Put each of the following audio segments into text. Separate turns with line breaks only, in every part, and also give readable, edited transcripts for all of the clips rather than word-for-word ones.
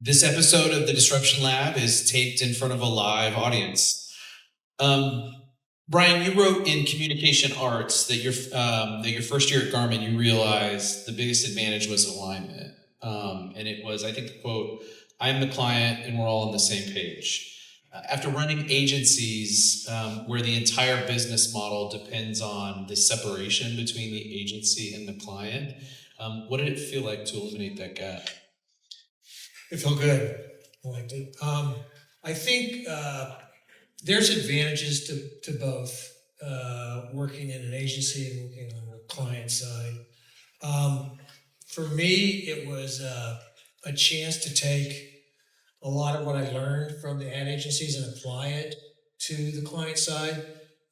This episode of the Disruption Lab is taped in front of a live audience. Brian, you wrote in Communication Arts that your first year at Garmin, you realized the biggest advantage was alignment. And it was, I think the quote, "I'm the client and we're all on the same page." After running agencies where the entire business model depends on the separation between the agency and the client, what did it feel like to eliminate that gap?
It felt good. I liked it. I think there's advantages to both working in an agency and working on the client side. For me, it was a chance to take a lot of what I learned from the ad agencies and apply it to the client side,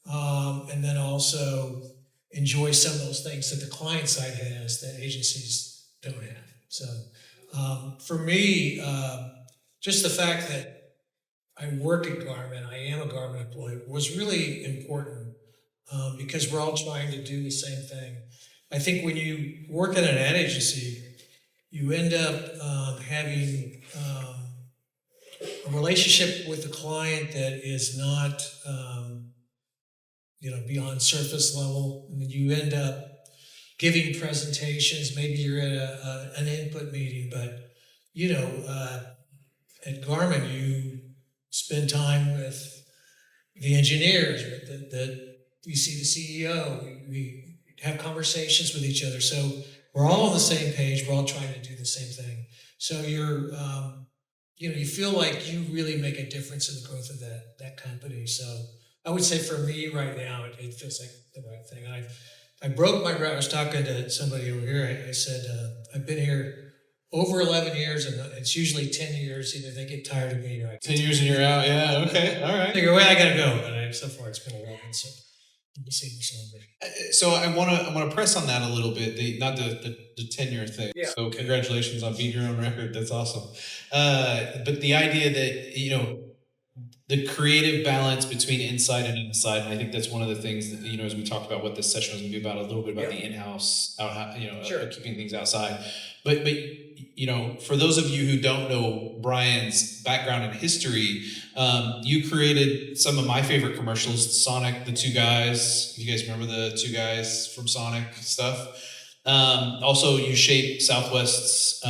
and then also enjoy some of those things that the client side has that agencies don't have. So for me, just the fact that I work at Garmin, I am a Garmin employee, was really important because we're all trying to do the same thing. I think when you work at an ad agency, you end up having a relationship with the client that is not, beyond surface level. I mean, you end up giving presentations. Maybe you're at an input meeting, but at Garmin, you spend time with the engineers, that you see the CEO. We have conversations with each other, so we're all on the same page. We're all trying to do the same thing. So you feel like you really make a difference in the growth of that company. So I would say for me right now, it feels like the right thing. And I broke my ground. I was talking to somebody over here. I said, I've been here over 11 years, and it's usually 10 years. Either they get tired of me or I
10 years and you're out. Yeah. Okay. All right.
figure, well, I got to go. And so far it's been 11. So we'll see
So I want to press on that a little bit. Not the tenure thing.
Yeah.
So congratulations on beating your own record. That's awesome. But the idea that the creative balance between inside and inside, and I think that's one of the things that as we talked about what this session was going to be about, a little bit about the in-house,
Sure.
keeping things outside. But for those of you who don't know Brian's background and history, you created some of my favorite commercials, Sonic, the two guys. You guys remember the two guys from Sonic stuff? Also, you shaped Southwest's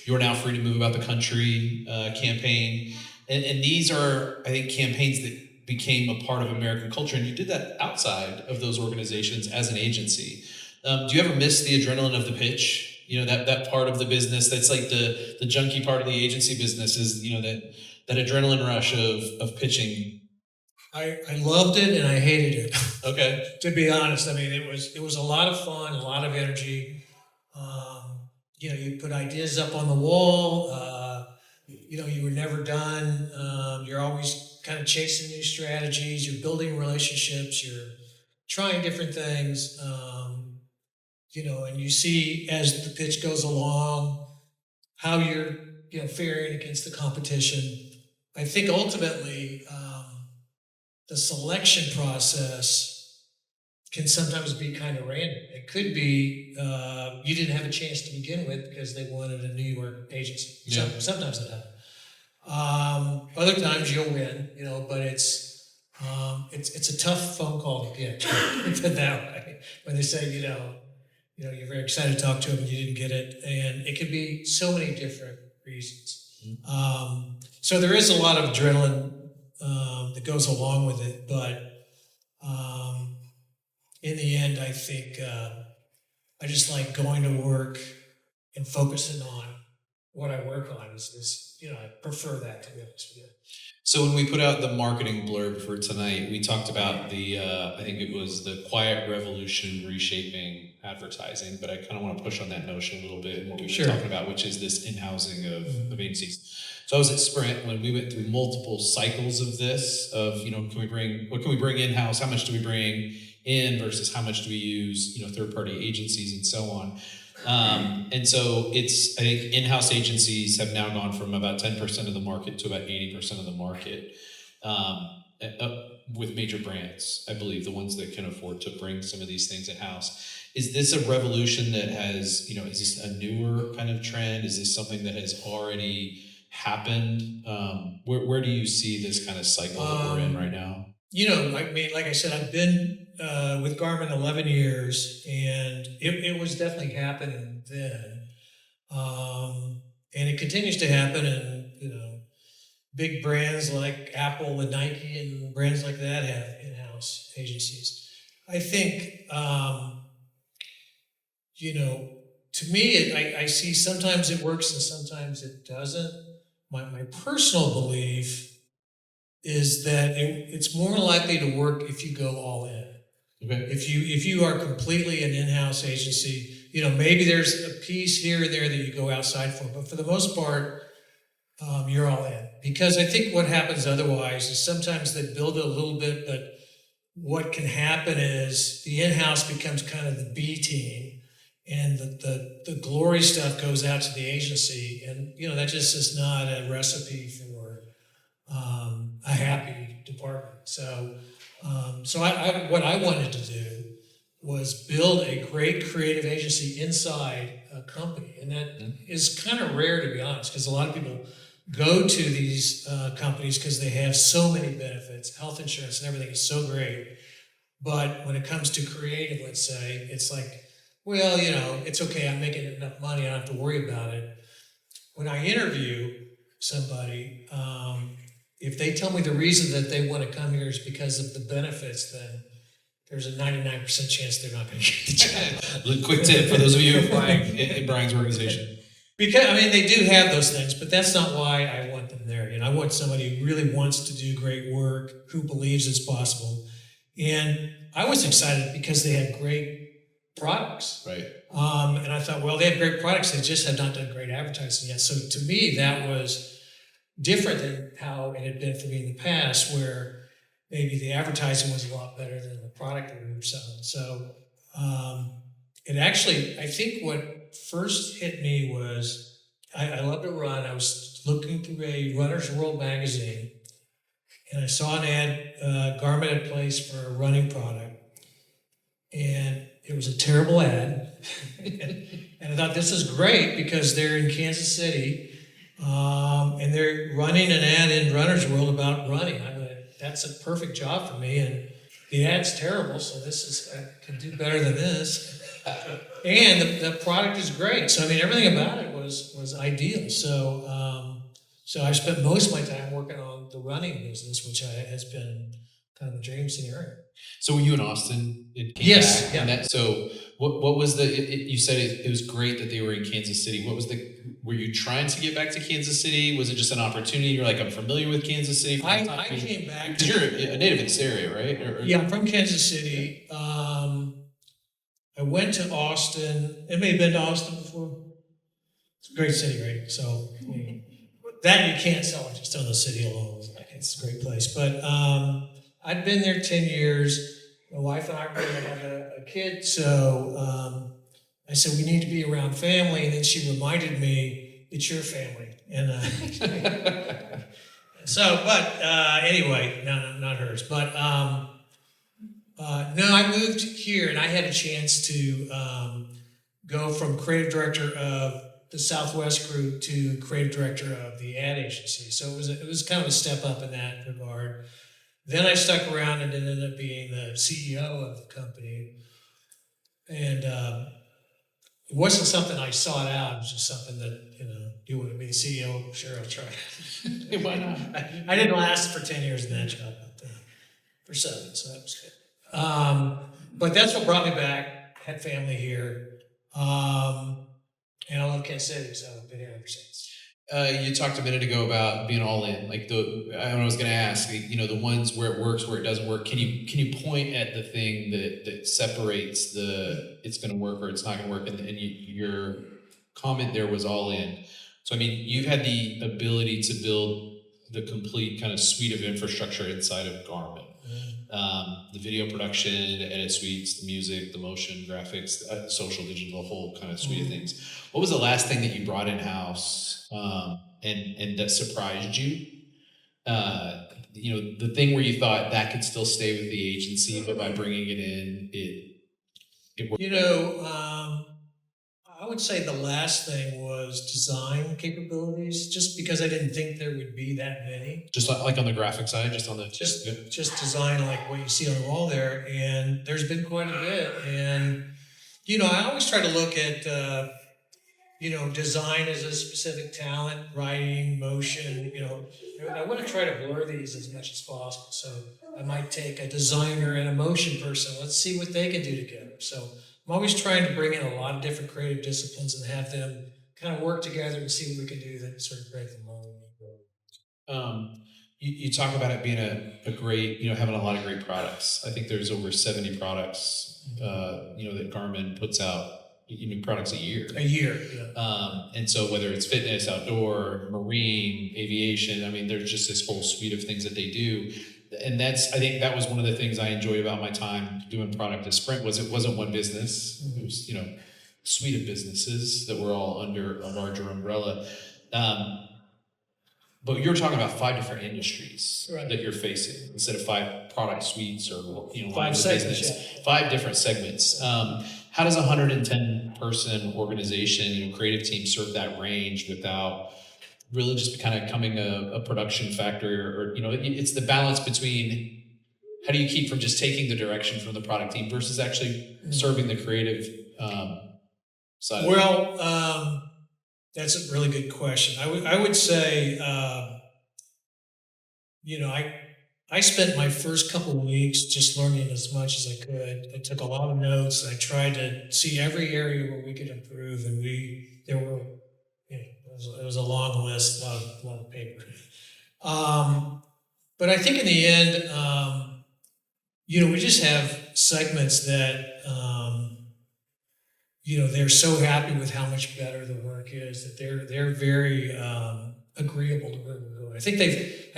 "You're Now Free to Move About the Country" campaign. And these are, I think, campaigns that became a part of American culture. And you did that outside of those organizations as an agency. Do you ever miss the adrenaline of the pitch? That part of the business that's like the junky part of the agency business is, that adrenaline rush of pitching.
I loved it and I hated it.
Okay.
To be honest, I mean, it was a lot of fun, a lot of energy. You put ideas up on the wall. You were never done. You're always kind of chasing new strategies. You're building relationships. You're trying different things. And you see as the pitch goes along how you're faring against the competition. I think ultimately the selection process can sometimes be kind of random. It could be you didn't have a chance to begin with because they wanted a New York agency.
Yeah.
Sometimes that happens. Other times you'll win, but it's a tough phone call to get. Put it that way. When they say, you're very excited to talk to them and you didn't get it, and it could be so many different reasons. So there is a lot of adrenaline that goes along with it, but in the end, I think I just like going to work and focusing on what I work on. I prefer that, to be honest with you.
So when we put out the marketing blurb for tonight, we talked about I think it was the quiet revolution reshaping advertising, but I kind of want to push on that notion a little bit and what we were talking about, which is this in-housing of agencies. So I was at Sprint when we went through multiple cycles of this, what can we bring in-house? How much do we bring in versus how much do we use, third-party agencies and so on. And so I think in-house agencies have now gone from about 10% of the market to about 80% of the market with major brands, I believe, the ones that can afford to bring some of these things in-house. Is this a revolution that has, is this a newer kind of trend? Is this something that has already happened? Where do you see this kind of cycle that we're in right
Um,
now?
I mean, like I said, I've been with Garmin 11 years, and it was definitely happening then. Um, and it continues to happen, and big brands like Apple and Nike and brands like that have in-house agencies. I think, you know, to me, I see sometimes it works and sometimes it doesn't. My personal belief is that it's more likely to work if you go all in.
Okay.
If you are completely an in-house agency, maybe there's a piece here and there that you go outside for, but for the most part, you're all in. Because I think what happens otherwise is sometimes they build it a little bit, but what can happen is the in-house becomes kind of the B team, and the glory stuff goes out to the agency, and that just is not a recipe for a happy department. So what I wanted to do was build a great creative agency inside a company, and that is kind of rare, to be honest, because a lot of people go to these companies because they have so many benefits, health insurance and everything is so great. But when it comes to creative, let's say, it's like, well, it's okay. I'm making enough money. I don't have to worry about it. When I interview somebody, if they tell me the reason that they want to come here is because of the benefits, then there's a 99% chance they're not going to get the job.
Quick tip for those of you applying in Brian's organization.
Because I mean, they do have those things, but that's not why I want them there. I want somebody who really wants to do great work, who believes it's possible. And I was excited because they had great products.
Right.
And I thought, well, they have great products. They just have not done great advertising yet. So to me, that was different than how it had been for me in the past, where maybe the advertising was a lot better than the product that we were selling. So it actually, I think what first hit me was I love to run. I was looking through a Runner's World magazine, and I saw an ad Garmin had placed for a running product, and it was a terrible ad. And I thought, this is great because they're in Kansas City, and they're running an ad in Runner's World about running. I mean, that's a perfect job for me, and the ad's terrible, so I can do better than this. And the product is great. So I mean, everything about it was ideal. So I spent most of my time working on the running business, which has been kind of a dream scenario.
So were you in Austin? It came
Yes,
back,
yeah.
and so what was you said it was great that they were in Kansas City. What was were you trying to get back to Kansas City? Was it just an opportunity? You're like, I'm familiar with Kansas City.
I came back.
Because you're a native in this area, right?
Yeah, I'm from Kansas City. I went to Austin. Anybody been to Austin before? It's a great city, right? So that you can't sell just on the city alone. It's a great place. But I'd been there 10 years. My wife and I were going to have a kid. So I said, we need to be around family. And then she reminded me, it's your family. And anyway, no, not hers. But no, I moved here, and I had a chance to go from creative director of the Southwest group to creative director of the ad agency. So it was kind of a step up in that regard. Then I stuck around and ended up being the CEO of the company. And it wasn't something I sought out. It was just something that, you want to be the CEO? Sure, I'll try.
Why not?
I didn't last for 10 years in that job, but for 7, so that was good. But that's what brought me back. Had family here. And I love Kansas City, so I've been here ever since.
You talked a minute ago about being all in. Like I was going to ask, the ones where it works, where it doesn't work. Can you point at the thing that separates it's going to work or it's not going to work? And your comment there was all in. So I mean, you've had the ability to build the complete kind of suite of infrastructure inside of Garmin. The video production, the edit suites, the music, the motion, graphics, social, digital, the whole kind of suite of things. What was the last thing that you brought in house and that surprised you? The thing where you thought that could still stay with the agency, but by bringing it in,
You know, I would say the last thing was design capabilities, just because I didn't think there would be that many.
Just like on the graphic side, just on the
Just design like what you see on the wall there, and there's been quite a bit. And I always try to look at design as a specific talent, writing, motion. I want to try to blur these as much as possible. So I might take a designer and a motion person. Let's see what they can do together. So I'm always trying to bring in a lot of different creative disciplines and have them kind of work together and see what we can do that sort of create the moment.
You talk about it being a great, having a lot of great products. I think there's over 70 products, that Garmin puts out, products a year.
A year, yeah.
And so whether it's fitness, outdoor, marine, aviation, I mean, there's just this whole suite of things that they do. And I think that was one of the things I enjoyed about my time doing product at Sprint was it wasn't one business. It was, suite of businesses that were all under a larger umbrella. But you're talking about 5 different industries that you're facing instead of 5 product suites or
5 segments,
business, 5 different segments. How does a 110 person organization, creative team serve that range without really just kind of becoming a production factory or it's the balance between how do you keep from just taking the direction from the product team versus actually serving the creative side?
Well, that's a really good question. I would say, I spent my first couple of weeks just learning as much as I could. I took a lot of notes. I tried to see every area where we could improve, and it was a long list, a lot of paper. But I think in the end, we just have segments that, they're so happy with how much better the work is that they're very agreeable to where we're going. I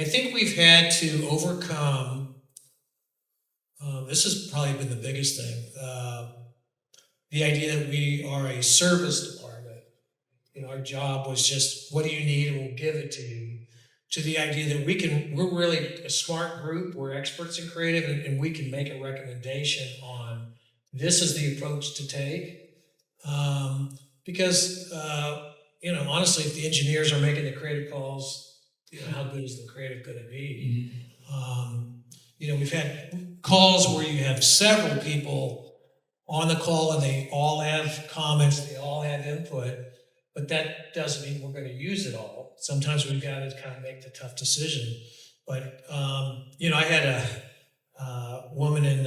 think we've had to overcome. This has probably been the biggest thing. The idea that we are a service department. Our job was just, what do you need, and we'll give it to you. To the idea that we're really a smart group. We're experts in creative, and we can make a recommendation on this is the approach to take. Because honestly, if the engineers are making the creative calls, how good is the creative going to be? We've had calls where you have several people on the call and they all have comments, they all have input, but that doesn't mean we're going to use it all. Sometimes we've got to kind of make the tough decision. But I had a woman in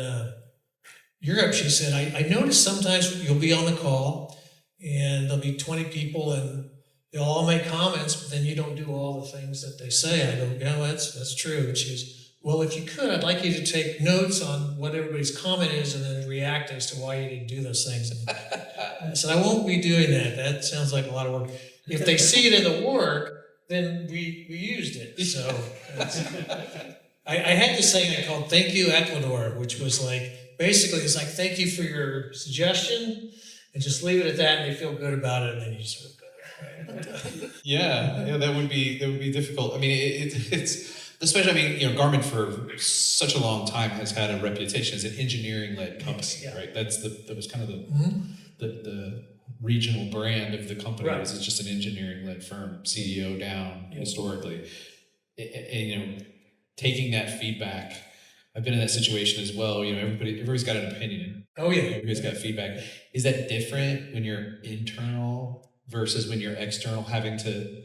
Europe. She said, I notice sometimes you'll be on the call and there'll be 20 people and they'll all make comments, but then you don't do all the things that they say. I go, yeah, that's true. And she goes, well, if you could, I'd like you to take notes on what everybody's comment is and then react as to why you didn't do those things. And I said, I won't be doing that. That sounds like a lot of work. If they see it in the work, then we used it. So I had this thing I called Thank You Ecuador, which was like, basically it's like, thank you for your suggestion, and just leave it at that, and they feel good about it, and then you sort of go. Right?
Yeah, that would be difficult. I mean, it's especially. I mean, Garmin for such a long time has had a reputation as an engineering-led company, right? That was kind of the regional brand of the company. Right. It's just an engineering-led firm, CEO down historically, and taking that feedback. I've been in that situation as well. Everybody's got an opinion.
Oh yeah,
everybody's got feedback. Is that different when you're internal versus when you're external, having to?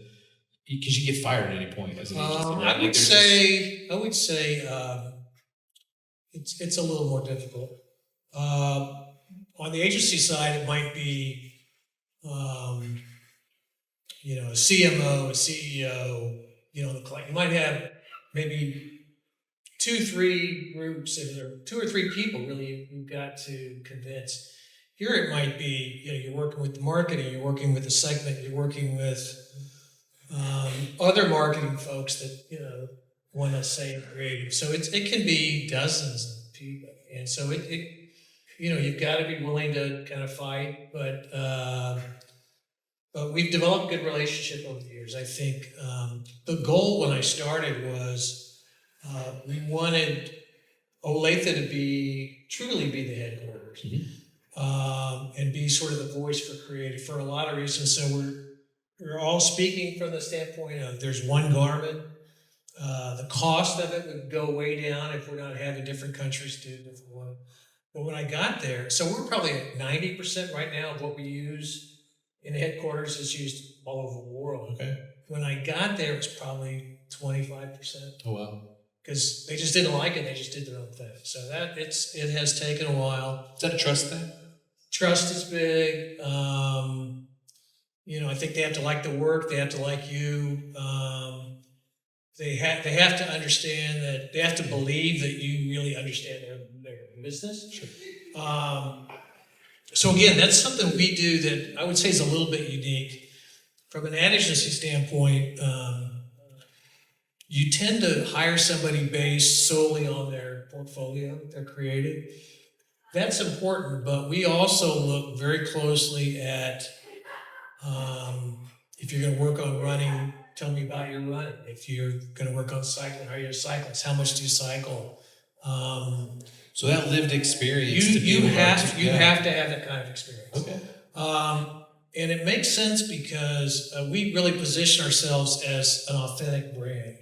Because you get fired at any point as an agency, right?
I would say it's a little more difficult. On the agency side, it might be a CMO, a CEO. The client. You might have maybe 2-3 groups, or 2 or 3 people really you've got to convince. Here it might be, you're working with the marketing, you're working with the segment, you're working with other marketing folks that want to say creative. So it can be dozens of people, and so you've got to be willing to kind of fight, but we've developed a good relationship over the years. I think the goal when I started was we wanted Olathe to truly be the headquarters. Mm-hmm. and be sort of the voice for creative for a lot of reasons. So we're all speaking from the standpoint of there's one Garmin. The cost of it would go way down if we're not having different countries do different one. But when I got there, so we're probably at 90% right now of what we use in headquarters is used all over the world.
Okay.
When I got there, it was probably 25%.
Oh wow.
Because they just didn't like it, they just did their own thing. So it has taken a while.
Is that a trust thing?
Trust is big. I think they have to like the work. They have to like you. They have to understand that they have to believe that you really understand their business.
Sure.
So again, that's something we do that I would say is a little bit unique. From an ad agency standpoint, you tend to hire somebody based solely on their portfolio, their creative. That's important, but we also look very closely at if you're going to work on running, tell me about your running. If you're going to work on cycling, how are your cyclists? How much do you cycle?
So that lived experience.
You have to have that kind of experience.
Okay.
And it makes sense because we really position ourselves as an authentic brand.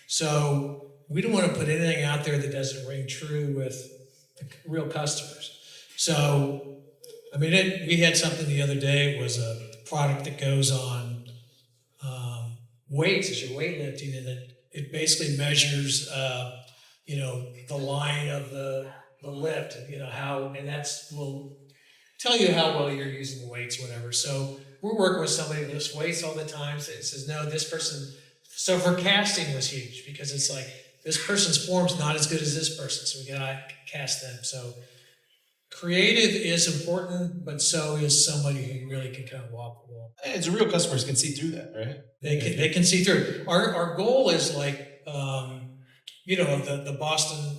So we don't want to put anything out there that doesn't ring true with the real customers. So, we had something the other day. It was a product that goes on weights as you're weightlifting, and it basically measures, the line of the lift, and will tell you how well you're using the weights, whatever. So we're working with somebody that lifts weights all the time. So it says, no, this person. So for casting was huge because it's like this person's form's not as good as this person, so we gotta cast them. So creative is important, but so is somebody who really can kind of walk the walk.
It's real customers can see through that, right?
They can see through. Our goal is like the Boston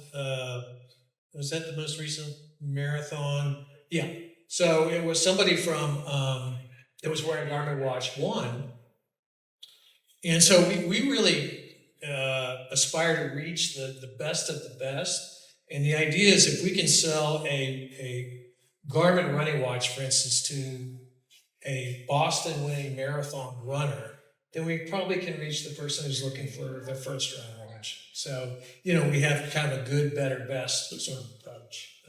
was that the most recent marathon? Yeah. So it was somebody from that was wearing a Garmin watch won. And so we really aspire to reach the best of the best. And the idea is if we can sell a Garmin running watch, for instance, to a Boston winning marathon runner, then we probably can reach the person who's looking for their first running watch. So, we have kind of a good, better, best sort of approach.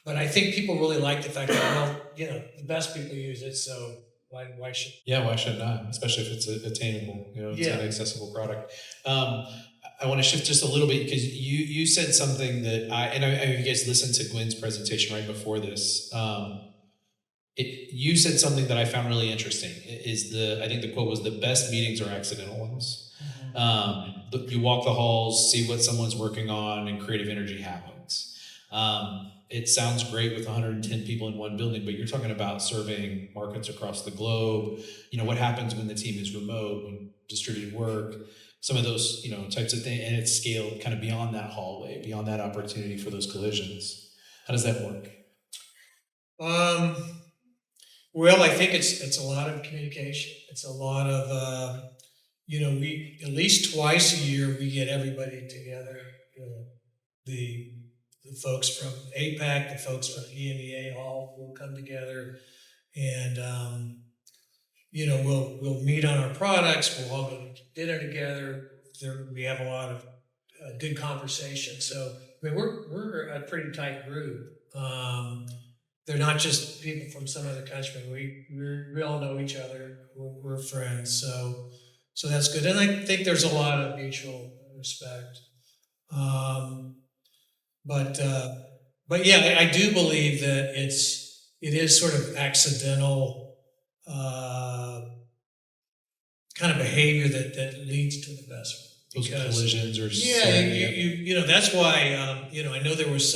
But I think people really like the fact that, the best people use it, so why should?
Yeah, why should not? Especially if it's attainable, it's an accessible product. I want to shift just a little bit because you said something that you guys listened to Gwen's presentation right before this. You said something that I found really interesting. I think the quote was, the best meetings are accidental ones. You walk the halls, see what someone's working on, and creative energy happens. It sounds great with 110 people in one building, but you're talking about serving markets across the globe. What happens when the team is remote, when distributed work, some of those, types of things, and it's scaled kind of beyond that hallway, beyond that opportunity for those collisions. How does that work?
Well, I think it's a lot of communication. It's a lot of, we at least twice a year we get everybody together. The folks from APAC, the folks from EMEA, all will come together, and we'll meet on our products. We'll all go to dinner together. We have a lot of good conversation. So we're a pretty tight group. They're not just people from some other country. We all know each other. We're friends. So that's good. And I think there's a lot of mutual respect. But yeah, I do believe that it is sort of accidental kind of behavior that leads to the best.
Those collisions or
that's why I know there was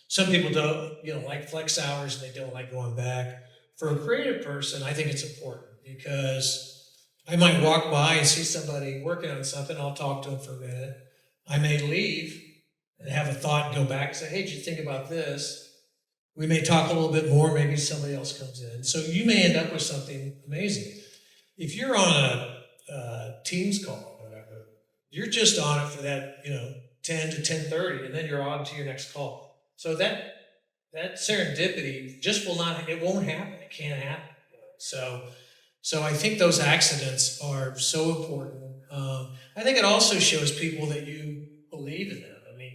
some people don't like flex hours and they don't like going back. For a creative person, I think it's important because I might walk by and see somebody working on something. I'll talk to them for a minute. I may leave and have a thought and go back and say, hey, did you think about this? We may talk a little bit more. Maybe somebody else comes in. So you may end up with something amazing. If you're on a Teams call or whatever, you're just on it for that, 10 to 10:30, and then you're on to your next call. So that that serendipity just will not, it won't happen. It can't happen. So I think those accidents are so important. I think it also shows people that you believe in them. I mean,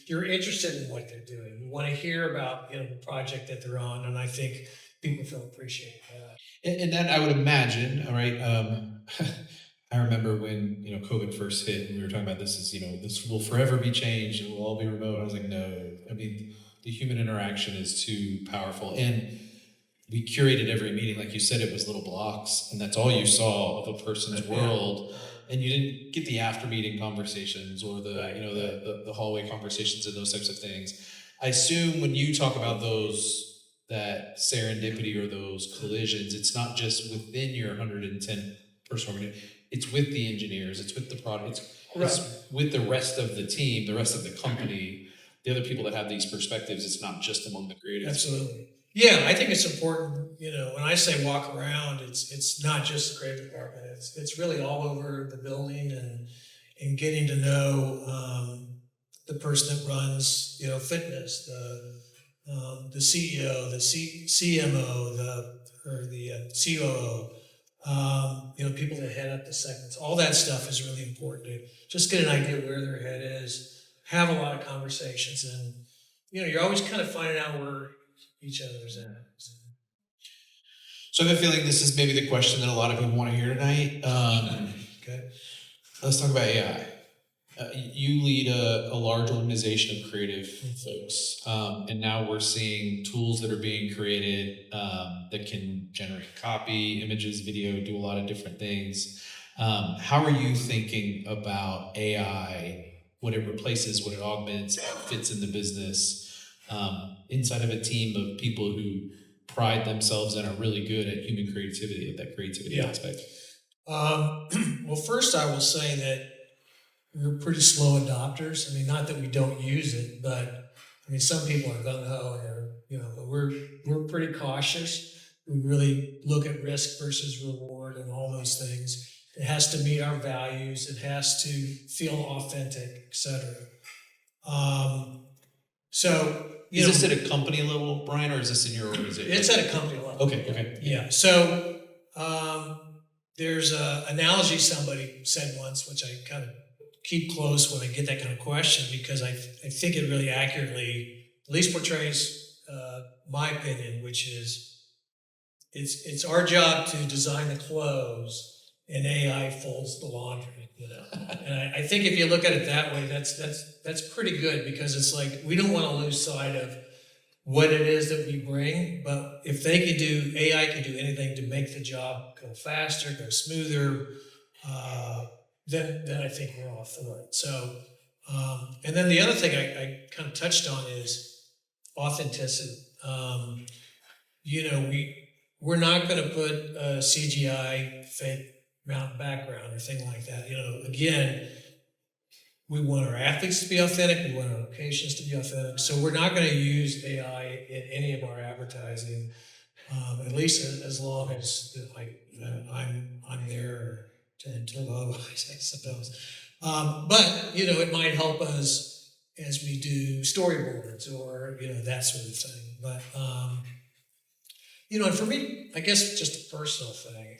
you're interested in what they're doing. You want to hear about, the project that they're on, and I think people feel appreciated by that.
And that I would imagine, all right. I remember when COVID first hit, and we were talking about this is this will forever be changed, and we'll all be remote. I was like, no. I mean, the human interaction is too powerful, and we curated every meeting, like you said, it was little blocks, and that's all you saw of a person's world, and you didn't get the after meeting conversations or the hallway conversations and those types of things. I assume when you talk about that serendipity or those collisions, it's not just within your 110 person organization, it's with the engineers, it's with the product, it's with the rest of the team, the rest of the company, the other people that have these perspectives. It's not just among the creatives.
Absolutely. Yeah, I think it's important. When I say walk around, it's not just the creative department. It's really all over the building, and getting to know the person that runs fitness, the CEO, the CMO, the COO. People that head up the segments. All that stuff is really important to just get an idea of where their head is. Have a lot of conversations, and you're always kind of finding out where each other's at.
So I have a feeling this is maybe the question that a lot of people want to hear tonight.
Okay.
Let's talk about AI. You lead a large organization of creative folks, and now we're seeing tools that are being created that can generate copy, images, video, do a lot of different things. How are you thinking about AI, what it replaces, what it augments, how it fits in the business, inside of a team of people who pride themselves and are really good at human creativity, at that creativity aspect?
Well, first I will say that we're pretty slow adopters. I mean, not that we don't use it, but I mean, some people are gung ho, but we're pretty cautious. We really look at risk versus reward and all those things. It has to meet our values. It has to feel authentic, etc.
Is this at a company level, Brian, or is this in your organization?
It's at a company level.
Okay.
Yeah. So there's an analogy somebody said once, which I kind of keep close when I get that kind of question, because I think it really accurately at least portrays my opinion, which is it's our job to design the clothes and AI folds the laundry. And I think if you look at it that way, that's pretty good, because it's like we don't want to lose sight of what it is that we bring. But if AI can do anything to make the job go faster, go smoother, then I think we're off the right. So, and then the other thing I kind of touched on is authenticity. We're not going to put a CGI fake mountain background or thing like that. Again, we want our athletes to be authentic. We want our locations to be authentic. So we're not going to use AI in any of our advertising, at least as long as I'm there until otherwise, I suppose. But it might help us as we do storyboards or that sort of thing. But and for me, I guess just a personal thing.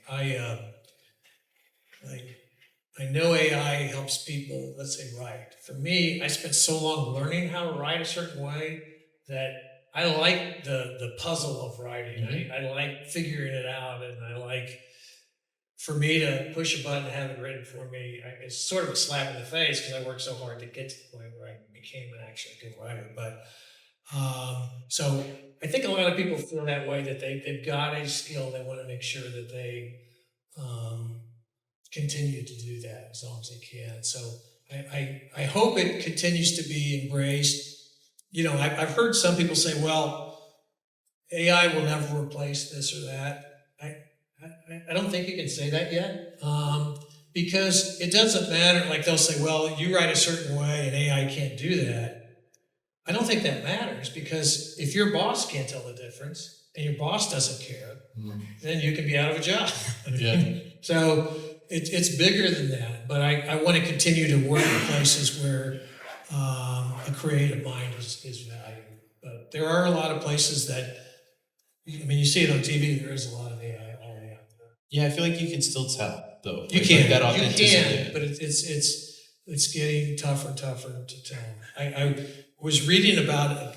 I know AI helps people, let's say, write. For me, I spent so long learning how to write a certain way that I like the puzzle of writing. Mm-hmm. I like figuring it out, and I like for me to push a button and have it written for me. It's sort of a slap in the face because I worked so hard to get to the point where I became an actually good writer. But so I think a lot of people feel that way, that they've got a skill. They want to make sure that they continue to do that as long as they can. So I hope it continues to be embraced. I've heard some people say, well, AI will never replace this or that. I don't think you can say that yet, because it doesn't matter. Like they'll say, well, you write a certain way and AI can't do that. I don't think that matters, because if your boss can't tell the difference and your boss doesn't care, then you can be out of a job.
Yeah.
So it's bigger than that, but I want to continue to work in places where a creative mind is valued. But there are a lot of places that, I mean, you see it on TV, there is a lot of AI already out there.
Yeah, I feel like you can still tell though.
You
Like,
can,
that
you
authenticity.
can, but it's getting tougher and tougher to tell. I was reading about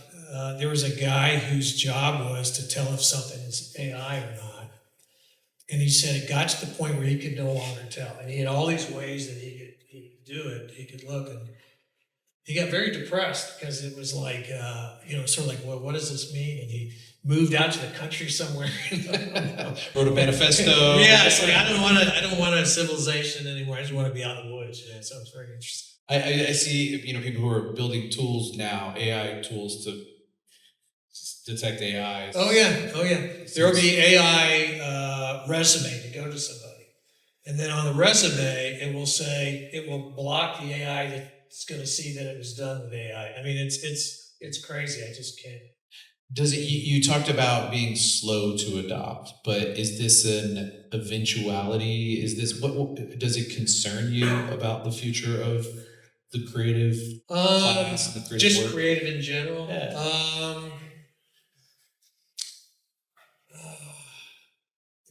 there was a guy whose job was to tell if something is AI or not, and he said it got to the point where he could no longer tell, and he had all these ways that he could do it. He could look, and he got very depressed because it was like sort of like, well, what does this mean? And he moved out to the country somewhere.
Wrote a manifesto.
Yeah, it's like I don't want a civilization anymore. I just want to be out in the woods. Yeah, it sounds very interesting.
I see, people who are building tools now, AI tools to detect AI.
Oh yeah. There will be AI resume to go to somebody, and then on the resume it will block the AI that's going to see that it was done with AI. I mean, it's crazy. I just can't.
Does it? You talked about being slow to adopt, but is this an eventuality? Is this what does it concern you about the future of the creative class, the creative
Just
work?
creative in general.
Yeah.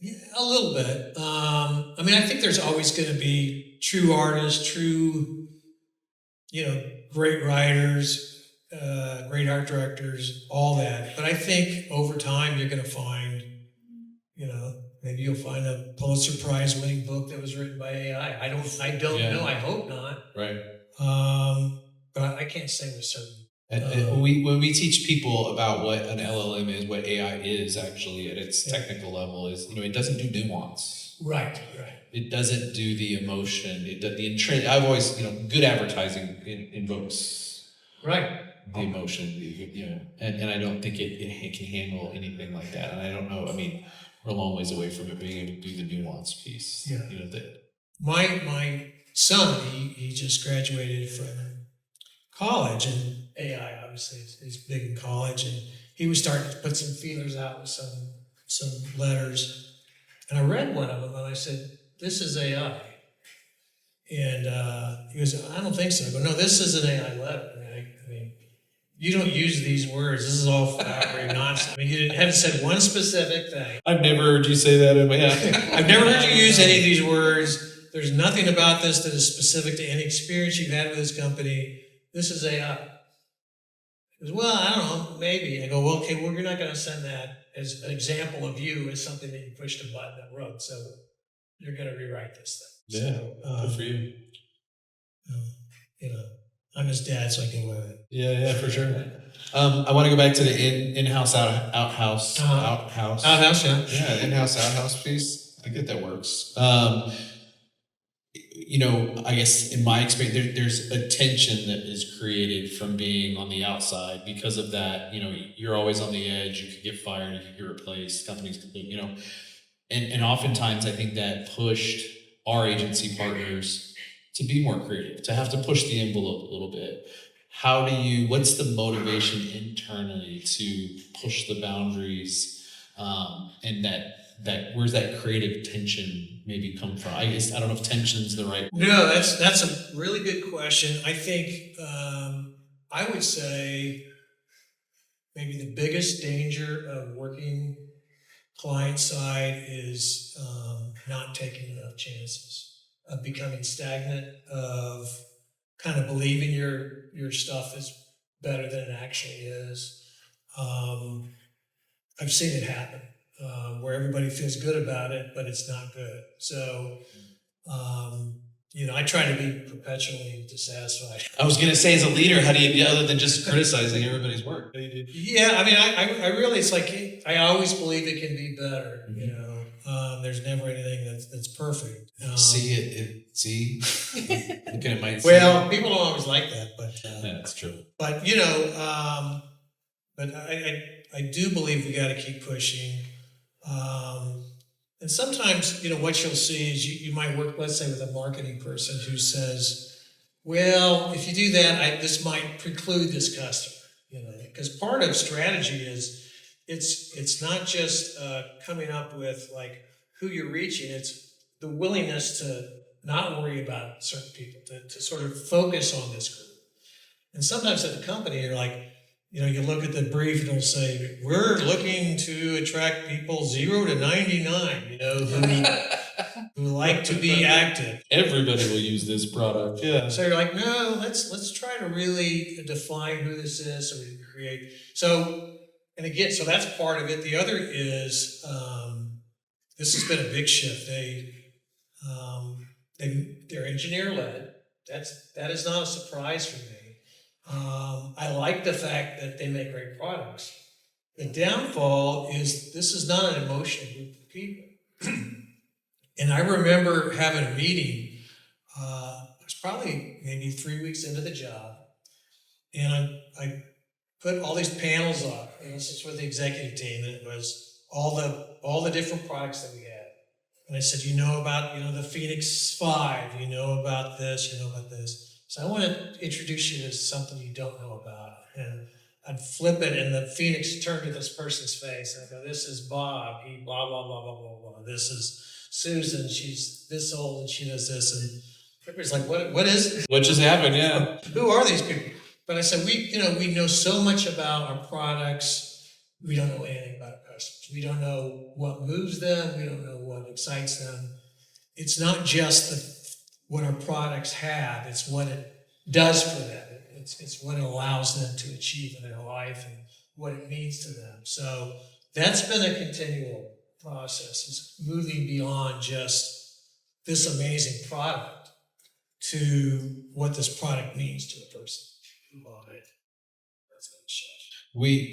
Yeah, a little bit. I mean, I think there's always going to be true artists, great writers, great art directors, all that. But I think over time you're going to find, maybe you'll find a Pulitzer Prize winning book that was written by AI. I don't
Yeah.
know. I hope not.
Right.
But I can't say with certainty.
When we teach people about what an LLM is, what AI is actually at its technical level, is it doesn't do nuance.
Right.
It doesn't do the emotion. It does the intrinsic. I've always good advertising invokes
Right.
the emotion. And I don't think it can handle anything like that. And I don't know. I mean, we're a long ways away from it being able to do the nuance piece.
Yeah.
That
My son, he just graduated from college, and AI obviously is big in college, and he was starting to put some feelers out with some letters, and I read one of them and I said, "This is AI," and he goes, "I don't think so." I go, "No, this is an AI letter. I mean, you don't use these words. This is all flowery nonsense. I mean, you haven't said one specific thing.
I've never heard you say that.
I've never heard you use any of these words. There's nothing about this that is specific to any experience you've had with this company. This is AI." He goes, "Well, I don't know, maybe." I go, "Well, okay, you're not going to send that as an example of you as something that you pushed a button that wrote. So you're going to rewrite this thing."
Yeah,
So,
good for you.
I'm his dad, so I can live it.
Yeah, for sure. I want to go back to the in-house, outhouse.
Outhouse, yeah.
Yeah, in-house, outhouse piece. I get that works. I guess in my experience, there's a tension that is created from being on the outside because of that. You're always on the edge. You could get fired. You could get replaced. Companies could, and oftentimes I think that pushed our agency partners to be more creative, to have to push the envelope a little bit. What's the motivation internally to push the boundaries, and that where's that creative tension maybe come from? I don't know if tension's the right word.
No, that's a really good question. I think I would say maybe the biggest danger of working client side is not taking enough chances, of becoming stagnant, of kind of believing your stuff is better than it actually is. I've seen it happen where everybody feels good about it, but it's not good. So, I try to be perpetually dissatisfied.
I was going to say, as a leader, how do you, other than just criticizing everybody's work? How do you do?
Yeah, I mean, I really, it's like, I always believe it can be better. There's never anything that's perfect.
See, looking at my.
Well, people don't always like that, but
that's true.
But but I do believe we got to keep pushing. And sometimes, what you'll see is you might work, let's say, with a marketing person who says, "Well, if you do that, this might preclude this customer." Because part of strategy is it's not just coming up with like who you're reaching; it's the willingness to not worry about certain people, to sort of focus on this group. And sometimes at the company, you're like, you look at the brief and it'll say, we're looking to attract people 0 to 99, who like to be active.
Everybody will use this product. Yeah.
So you're like, no, let's try to really define who this is, so we can create. So, and again, so that's part of it. The other is this has been a big shift. They're engineer led. That is not a surprise for me. I like the fact that they make great products. The downfall is this is not an emotional group of people. And I remember having a meeting. It was probably maybe 3 weeks into the job, and I put all these panels up. And this is for the executive team, and it was all the different products that we had. And I said, about the Phoenix 5, about this, about this. So I want to introduce you to something you don't know about. And I'd flip it, and the Phoenix turned to this person's face, and I go, "This is Bob. He blah blah blah blah blah blah. This is Susan. She's this old, and she does this." And everybody's like, "What is it?
What just happened? Yeah.
Who are these people?" But I said, we know so much about our products. We don't know anything about our customers. We don't know what moves them. We don't know what excites them. It's not just what our products have. It's what it does for them. It's what it allows them to achieve in their life and what it means to them. So that's been a continual process. It's moving beyond just this amazing product to what this product means to a person who bought it. That's been a shift.
We,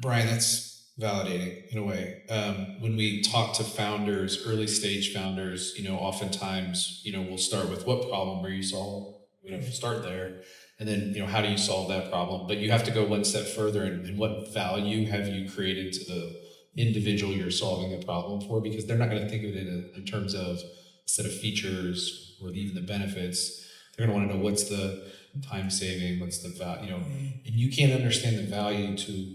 Brian, that's validating in a way. When we talk to founders, early stage founders, oftentimes, we'll start with what problem are you solving? Start there. And then, how do you solve that problem? But you have to go one step further, and what value have you created to the individual you're solving the problem for? Because they're not going to think of it in terms of a set of features or even the benefits. They're going to want to know what's the time saving, what's the value, and you can't understand the value to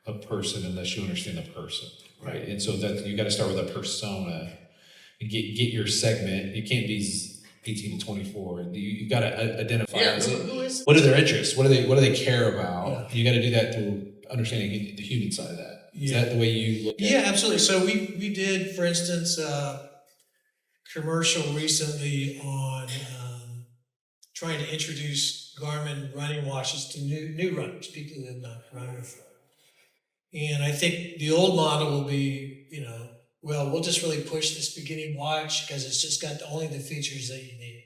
a person unless you understand the person, right? And so that you got to start with a persona and get your segment. You can't be 18 to 24. And you got to identify what are their interests, what do they care about.
Yeah.
You got to do that through understanding the human side of that. Is that the way you look at it?
Yeah, absolutely. So we did, for instance, commercial recently on trying to introduce Garmin running watches to new runners, people who have not run before. And I think the old model will be, we'll just really push this beginning watch because it's just got only the features that you need.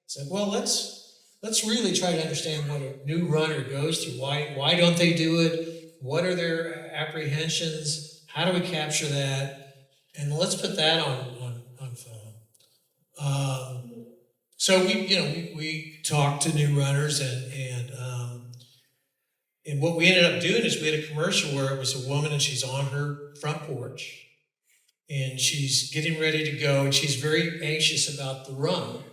So, well, let's really try to understand what a new runner goes through. Why don't they do it? What are their apprehensions? How do we capture that? And let's put that on film. So we talked to new runners, and what we ended up doing is we had a commercial where it was a woman and she's on her front porch and she's getting ready to go and she's very anxious about the run.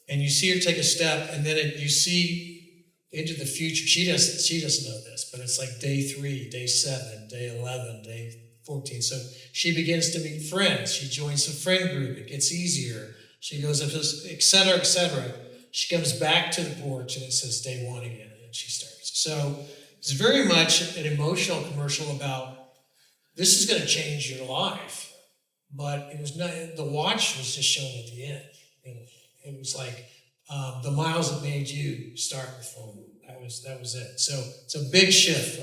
And you see her take a step, and then you see into the future. She doesn't know this, but it's like day 3, day 7, day 11, day 14. So she begins to meet friends. She joins a friend group. It gets easier. She goes up, et cetera, et cetera. She comes back to the porch and it says day 1 again, and she starts. So it's very much an emotional commercial about this is going to change your life, but it was not. The watch was just shown at the end, and it was like the miles that made you start before. That was it. So it's a big shift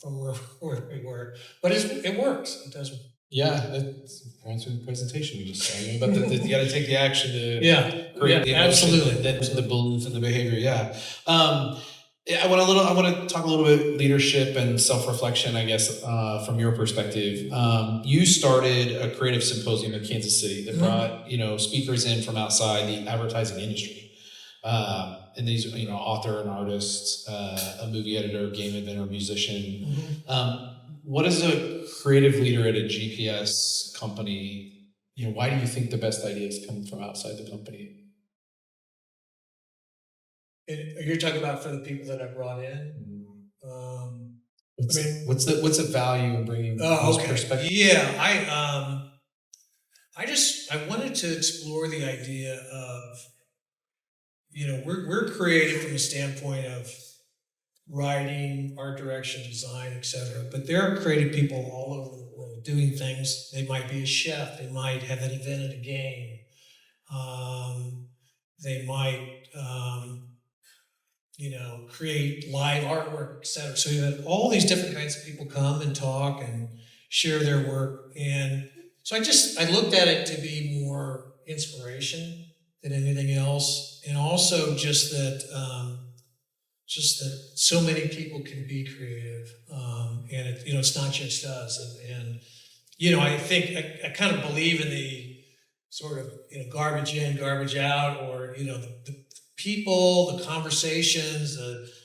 from where we were, but it works. It does.
Yeah, that's answering the presentation we just saw. But you got to take the action to create the emotion,
absolutely,
the belief and the behavior. Yeah. I want to talk a little bit leadership and self-reflection, I guess, from your perspective. You started a creative symposium in Kansas City that brought, speakers in from outside the advertising industry. And these, author and artist, a movie editor, game inventor, musician. What is a creative leader at a GPS company? Why do you think the best ideas come from outside the company?
And you're talking about for the people that I brought in.
What's the value in bringing those perspectives?
Yeah, I wanted to explore the idea of, we're creative from the standpoint of writing, art direction, design, etc. But there are creative people all over the world doing things. They might be a chef. They might have an event at a game. They might, create live artwork, etc. So you have all these different kinds of people come and talk and share their work. And so I looked at it to be more inspiration than anything else, and also just that so many people can be creative, and it's not just us. And I think I kind of believe in the sort of garbage in, garbage out, or the people, the conversations,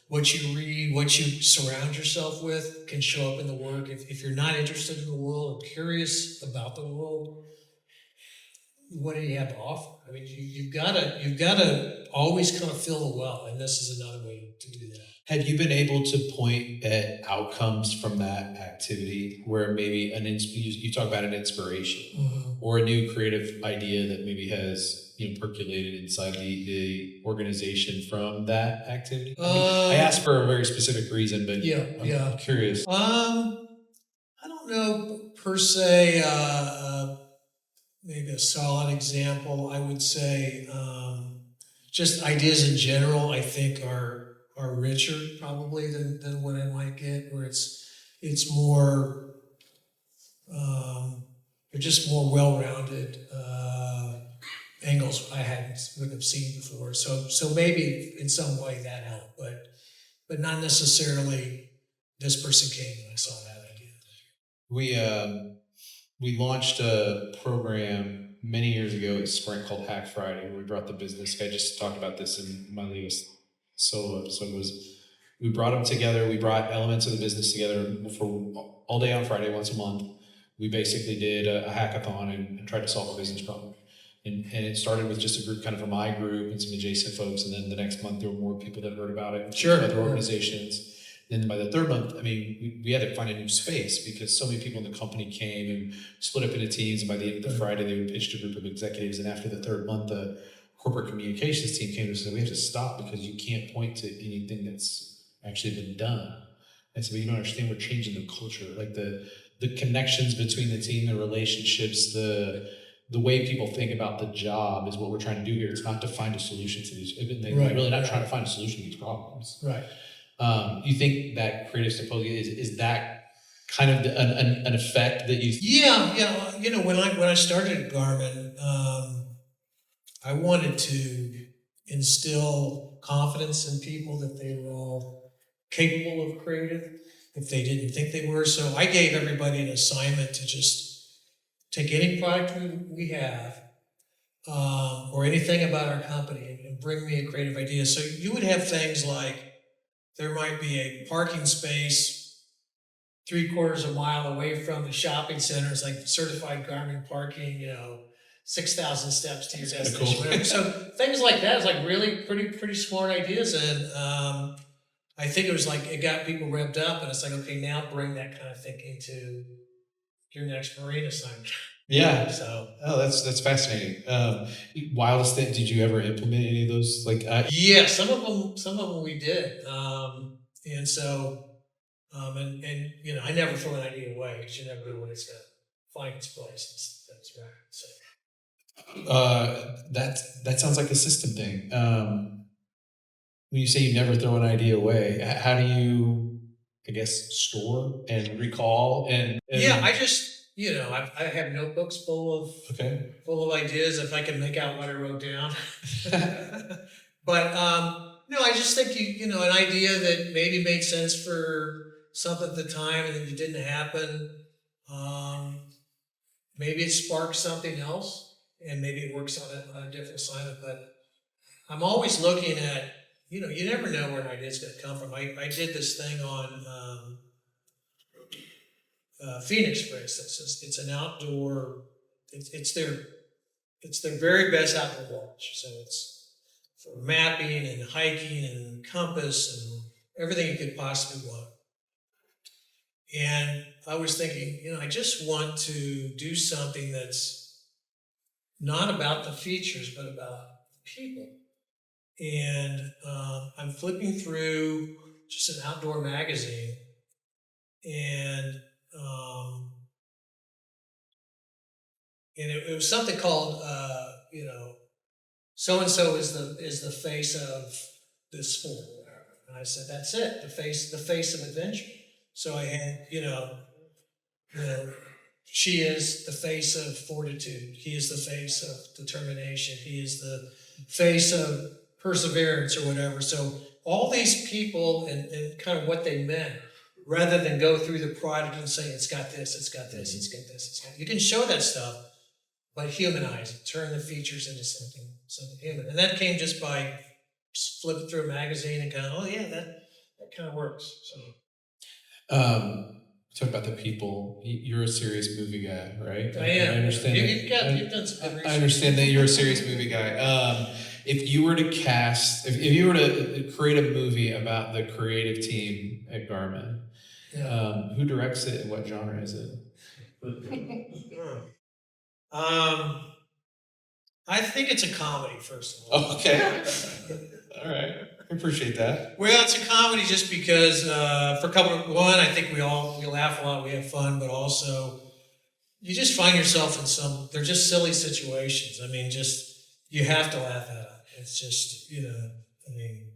what you read, what you surround yourself with can show up in the work. If you're not interested in the world or curious about the world, what do you have to offer? I mean, you've got to always kind of fill the well, and this is another way to do that.
Have you been able to point at outcomes from that activity where maybe you talk about an inspiration or a new creative idea that maybe has percolated inside the organization from that activity? I mean, I asked for a very specific reason, but I'm curious.
I don't know per se. Maybe a solid example, I would say, just ideas in general. I think are richer probably than what I might get, where it's more they're just more well-rounded angles I wouldn't have seen before. So maybe in some way that helped, but not necessarily. This person came and I saw that idea.
We launched a program many years ago at Sprint called Hack Friday, where we brought the business. I just talked about this in my latest solo episode. Was we brought them together. We brought elements of the business together for all day on Friday, once a month. We basically did a hackathon and tried to solve a business problem. And it started with just a group, kind of from my group and some adjacent folks. And then the next month, there were more people that heard about it.
Sure.
Other organizations. Then by the third month, I mean, we had to find a new space because so many people in the company came and split up into teams. And by the end of the Friday, they would pitch to a group of executives. And after the third month, the corporate communications team came to us and said, we have to stop because you can't point to anything that's actually been done. And so you don't understand, we're changing the culture, like the connections between the team, the relationships, the way people think about the job is what we're trying to do here. It's not to find a solution to these. We're really not trying to find a solution to these problems.
Right.
You think that creative symposium is that kind of an effect that you?
Yeah. When I started at Garmin, I wanted to instill confidence in people that they were all capable of creative if they didn't think they were. So I gave everybody an assignment to just take any product we have or anything about our company and bring me a creative idea. So you would have things like there might be a parking space 3/4 of a mile away from the shopping center. It's like certified Garmin parking, 6,000 steps to your destination. Cool. So things like that is like really pretty smart ideas. And I think it was like, it got people revved up, and it's like, okay, now bring that kind of thinking to your next marine assignment.
Yeah.
So.
Oh, that's fascinating. Wildest thing, did you ever implement any of those?
Yeah, some of them we did. And so, I never throw an idea away because you never know when it's going to find its place. That's right. So.
That sounds like a system thing. When you say you never throw an idea away, how do you, I guess, store and recall and
yeah, I just. I have notebooks full of ideas if I can make out what I wrote down. But no, I just think an idea that maybe made sense for something at the time and then it didn't happen. Maybe it sparks something else, and maybe it works on a different assignment. But I'm always looking at you never know where an idea is going to come from. I did this thing on. Phoenix, for instance, it's an outdoor. It's their very best outdoor watch. So it's for mapping and hiking and compass and everything you could possibly want. And I was thinking, I just want to do something that's not about the features, but about people. And I'm flipping through just an outdoor magazine, and um, it was something called so and so is the face of this sport. And I said, that's it, the face of adventure. So I had, you know, she is the face of fortitude. He is the face of determination. He is the face of perseverance or whatever. So all these people and kind of what they meant, rather than go through the product and say, it's got this, it's got this, it's got this, it's got, you can show that stuff, but humanize it, turn the features into something human. And that came just by flipping through a magazine and kind of, oh yeah, that kind of works. So
Talk about the people. You're a serious movie guy, right?
I am.
I understand.
You've done some good research.
I understand that you're a serious movie guy. If you were to cast, if you were to create a movie about the creative team at Garmin, who directs it and what genre is it?
I think it's a comedy, first of all.
Okay. All right. I appreciate that.
Well, it's a comedy just because for a couple of, one, I think we laugh a lot, we have fun, but also you just find yourself in they're just silly situations. I mean, you have to laugh at it. It's just, I mean,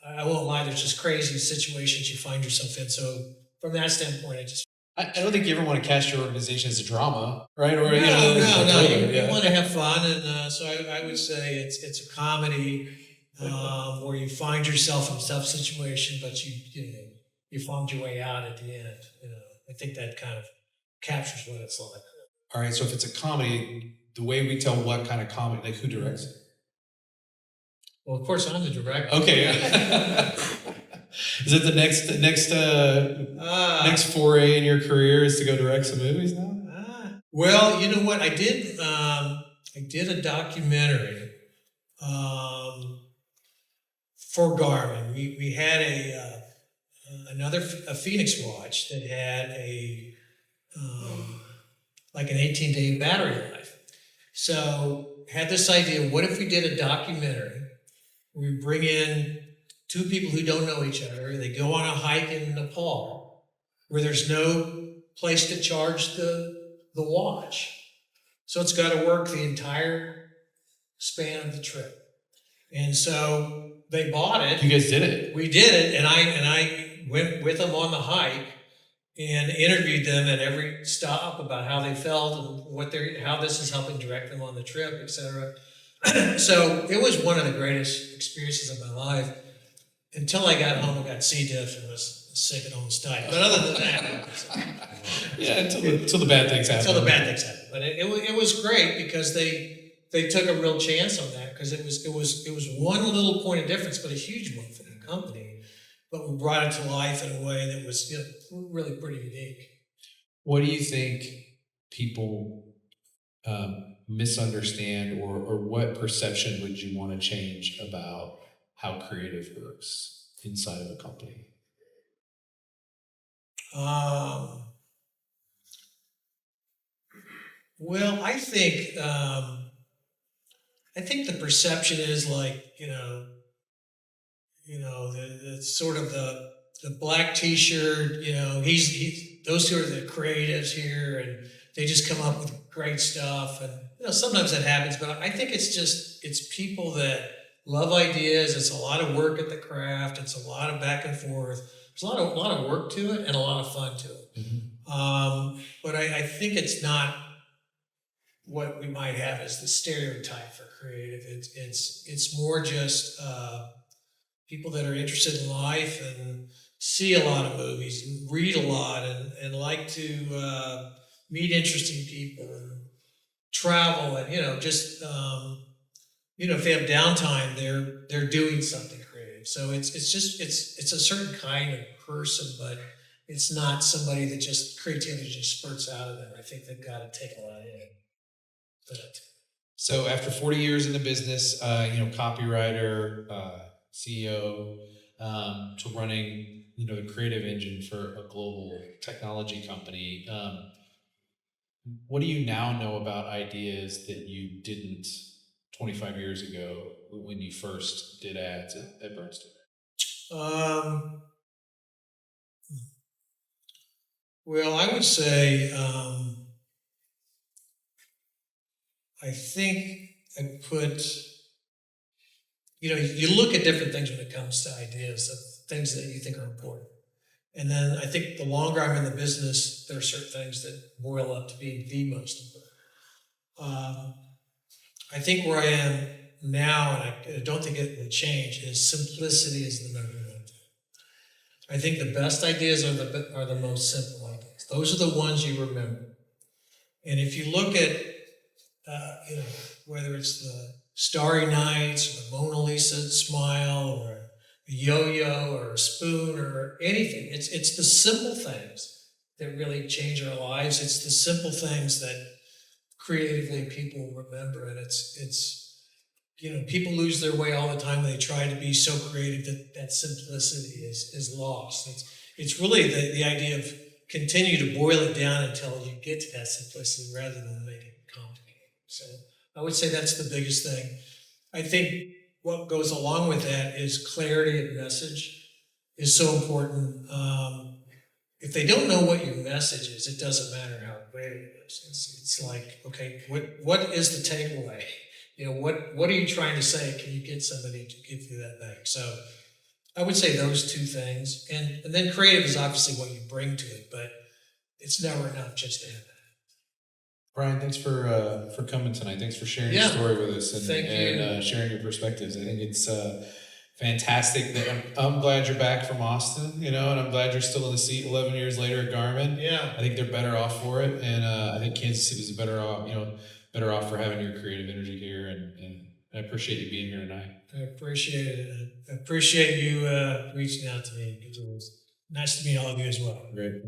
I won't lie, there's just crazy situations you find yourself in. So from that standpoint,
I don't think you ever want to cast your organization as a drama, right? Or
no. You want to have fun, and so I would say it's a comedy where you find yourself in a tough situation, but you find your way out at the end. I think that kind of captures what it's like.
All right, so if it's a comedy, the way we tell what kind of comedy, like who directs it?
Well, of course, I'm the director.
Okay. Is it the next foray in your career is to go direct some movies now?
Well, you know what? I did a documentary for Garmin. We had a Phoenix watch that had like an 18-day battery life. So had this idea: what if we did a documentary? We bring in two people who don't know each other. They go on a hike in Nepal where there's no place to charge the watch. So it's got to work the entire span of the trip. And so they bought it.
You guys did it.
We did it, and I went with them on the hike and interviewed them at every stop about how they felt and how this is helping direct them on the trip, etc. So it was one of the greatest experiences of my life until I got home and got C. diff and was sick and almost died. But other than that,
until the bad things happen.
Until the bad things happen. But it was great because they took a real chance on that because it was one little point of difference, but a huge one for the company. But we brought it to life in a way that was really pretty unique.
What do you think people misunderstand, or what perception would you want to change about how creative works inside of a company?
Well, I think the perception is like the sort of the black T-shirt. He's those two are the creatives here, and they just come up with great stuff. And sometimes that happens, but I think it's people that love ideas. It's a lot of work at the craft. It's a lot of back and forth. There's a lot of work to it and a lot of fun to it.
Mm-hmm.
But I think it's not what we might have as the stereotype for creative. It's more just people that are interested in life and see a lot of movies, and read a lot, and like to meet interesting people and travel, and just if they have downtime, they're doing something creative. So it's a certain kind of person, but it's not somebody that just creativity just spurts out of them. I think they've got to take a lot in. But
so after 40 years in the business, copywriter, CEO, to running the creative engine for a global technology company, what do you now know about ideas that you didn't 25 years ago when you first did ads at Bernstein?
Um, well, I would say I think I put, you look at different things when it comes to ideas of things that you think are important. And then I think the longer I'm in the business, there are certain things that boil up to being the most important. I think where I am now, and I don't think it will change, is simplicity is the number one thing. I think the best ideas are the most simple ideas. Those are the ones you remember. And if you look at, whether it's the Starry Nights or the Mona Lisa smile or a yo-yo or a spoon or anything, it's the simple things that really change our lives. It's the simple things that creatively people remember, and it's people lose their way all the time when they try to be so creative that simplicity is lost. It's really the idea of continue to boil it down until you get to that simplicity rather than make it complicated. So I would say that's the biggest thing. I think what goes along with that is clarity of message is so important. If they don't know what your message is, it doesn't matter how great it is. It's like, okay, what is the takeaway? What are you trying to say? Can you get somebody to give you that thing? So I would say those two things, and then creative is obviously what you bring to it, but it's never enough just to have that.
Brian, thanks for coming tonight. Thanks for sharing your
Yeah.
story with us
Thank
and
you.
sharing your perspectives. I think it's fantastic that I'm glad you're back from Austin, and I'm glad you're still in the seat 11 years later at Garmin.
Yeah.
I think they're better off for it, and I think Kansas City's better off, better off for having your creative energy here, and I appreciate you being here tonight.
I appreciate it. I appreciate you reaching out to me. It was nice to meet all of you as well.
Great.